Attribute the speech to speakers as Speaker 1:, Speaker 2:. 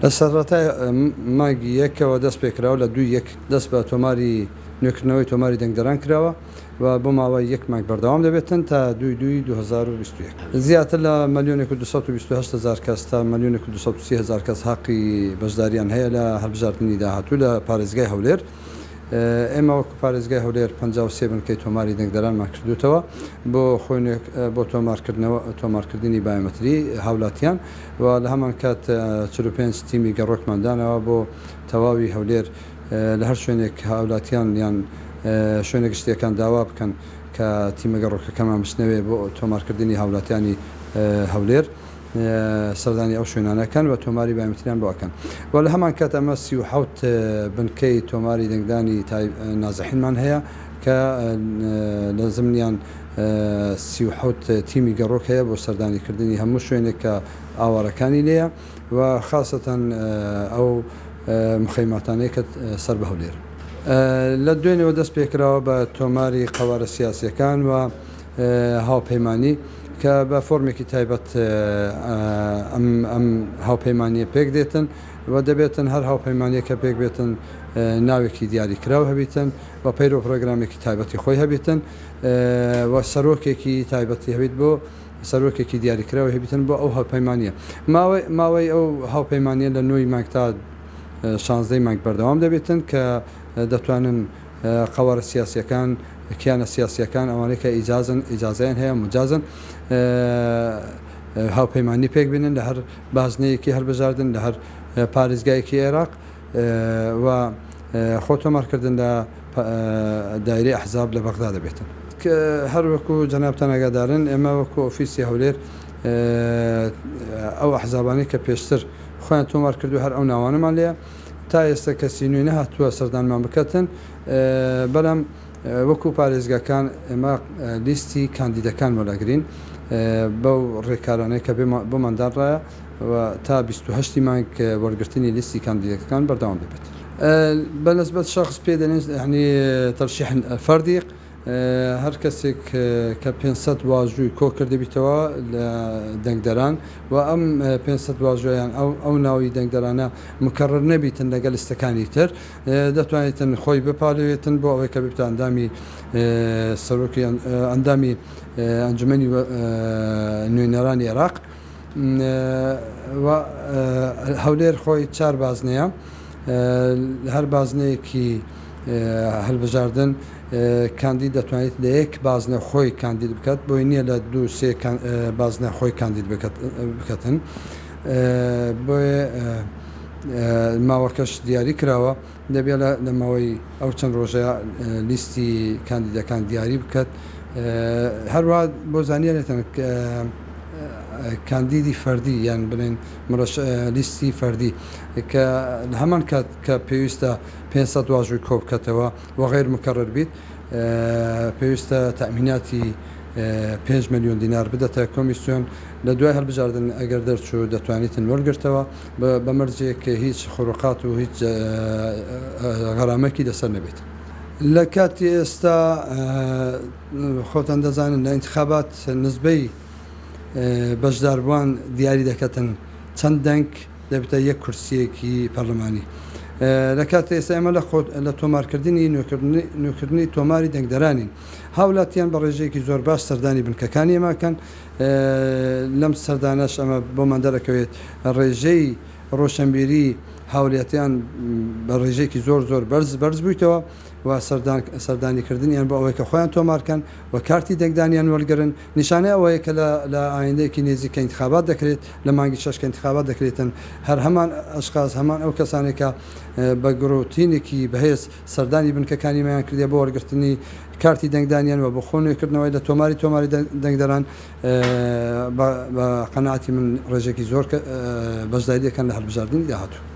Speaker 1: لە سەرەتای مانگی یەکەوە دەست پێکراوە لە 2 دەست بە تۆماری نوێکردنەوەی تۆماری دەنگدەران کراوە و بۆ ماوەی 1 مانگ بەردەوام دەبێتن تا 2021 زیاتر لە 1,228,000 کەس تا 1,230,000 کەس حەقی بەشداریان هەیە لە هەڵبژاردننی داهاتوو لە پارێزگای هەولێر. ئێمە وەکو پارێزگای هەولێر 53 بنکەی تۆماری دەنگدەرانمان کردوتەوە بۆ تۆمارکردنی بایۆمەتری هاوڵاتیان و لە هەمان کات 45 تیمی گەڕۆکماندانەوە بۆ تەواوی هەولێر لە هەر شوێنێک هاوڵاتیان یان شوێنێک شتێکان داوا بکەن کە تیمە گەڕۆکەکەمان بچنەوێ بۆ تۆمارکردنی هاوڵاتیانی هەولێر سەردانی ئەو شوێنانەکەن و تۆماری بایۆمەتریان بۆکەن و لە هەمان کات ئەمە 37 بنکەی تۆماری دەنگدانی نازەحینمان هەیە کە لە زمانیان 37 تیمی گەڕۆک هەیە بۆ سەردانیکردنی هەموو شوێنێک کە ئاوارەکانی لێیە و خاصەتەن ئەو مخەیماتانەیە کە سەر بە هەولێر. لە دوێنەوە دەست پێکراوە بە تۆماری قەوارە سیاسیەکان و هاوپەیمانی کە بە فۆرمێکی تایبەت ئەم هاوپەیمانیە پێک دێتن و دەبێتن هەر هاوپەیمانیە کە پێک بێتن ناوێکی دیاریکراو هەبیتن و پەیرۆ پرۆگرامێکی تایبەتی خۆی هەبیتن و سەرۆکێکی تایبەتی هەبیت بۆ سەرۆکێکی دیاریکراوی هەبیتن بۆ ئەو هاوپەیمانیە ماوەی ئەو هاوپەیمانیە لە 9 مانگ تا 16 مانگ بەردەوام دەبێتن کە دەتوانن قەوارە سیاسیەکان کیانە سیاسیەکان ئەوانەی کە ئیجازەیان هەیە مجازن هاوپەیمانی پێک بینن لە هەر بازنەیەکی هەڵبژاردن لە هەر پارێزگایەکی عێراق و خۆتۆمارکردن لە دایرەی ئەحزاب لە بەغدا دەبێتن. هەر وەکو جەنابتان ئاگادارن ئێمە وەکو ئۆفیسی هەولێر ئەو ئەحزابانەی کە پێشتر خۆیان تۆمار کردو هەر ئەو ناوانەمان لێە تا ئێستا کەسی نوێی نەهاتووە سەردانمان بکەتن بەڵام وەکو پارێزگاکان ئێمە لیستی کاندیدەکان وەلاگرین بەو ڕێکارانەی کە بۆماندانڕایە و تا 28 مانگ وەرگرتنی لیستی کاندیدەکان بەردەوام دەبێت. بەنسبەت شخص پێ دەنێت یعنی تەرشیح فەردی هەر کەسێک کە 500 واژووی کۆ کردبییتەوە لە دەنگدەران و ئەم 500 واژۆیان ئەو ناوی دەنگدەرانە مکەڕر نەبیتن لەگەڵ لیستەکانی تر دەتوانێتن خۆی بپارێتن بۆ ئەوەی کە بێتە ئەندامی سەرۆکی ئەندامی ئەنجومەنی نوێنەرانی عێراق و هەولێر خۆی 4 بازنەیە هەر بازنەیەکی هەڵبژاردن کاندید دەتوانێت لە 1 بازنە خۆی کاندید بکات بۆی نییە لە 2-3 بازنە خۆی کاندید بکەتن بۆیە ماوەکەش دیاری کراوە دەبێت لە ماوەی ئەو چەند ڕۆژەیە لیستی کاندیدەکان دیاری بکات هەروە بۆ زانیارێتن کاندیدی فەردی یان بڵێن لیستی فەردی کە هەمان کات کە پێویستە 500 واژووی کۆ بکەتەوە و غیر مکەڕر بیت پێویستە تەمیناتی 5 ملیۆن دینار بدەتە کۆمیسیۆن لە دوای هەڵبژاردن ئەگەر دەرچوو دەتوانیتن وەرگرتەوە بە مەرجێک کە هیچ خڕوقات و هیچ غەرامەکی لەسەر نەبێت. لە کاتی ئێستا خۆتان دەزانن لە ئینتخابات نسبەی بەشداربووان دیاری دەکەتن چەند دەنگ دەبێتە 1 کورسیەکی پەرلەمانی. لە کاتی ئێستا ئێمە لە تۆمارکردنی نوێکردنی تۆماری دەنگدەرانین هاوڵاتیان بە ڕێژەیەکی زۆر باش سەردانی بنکەکانی ئێماکەن لەم سەردانەش ئەمە بۆمان دەرەکەوێت ڕێژەی ڕۆشنبیری هاوڵاتیان بە ڕێژەیەکی زۆر بەرز بوویتەوە و سەردانیکردنیان بۆ ئەوەی کە خۆیان تۆمارکەن و کارتی دەنگدانیان وەرگرن نیشانەی ئەوەیە کە لە ئایندەیەکی نێزیکە انتخابات دەکرێت لە مانگی 6 کە انتخابات دەکرێتن هەر هەمان ئەشخاص هەمان ئەو کەسانێکە بە گرۆتینێکی بەهێز سەردانی بنکەکانی مایان کردێ بۆ وەرگرتنی کارتی دەنگدانیان و بە خۆنوێکردنەوەی لە تۆماری دەنگدەران بە قەناعەتی من ڕێژێکی زۆر بەشداری دەکەن لە هەڵبژاردننی داهاتوو.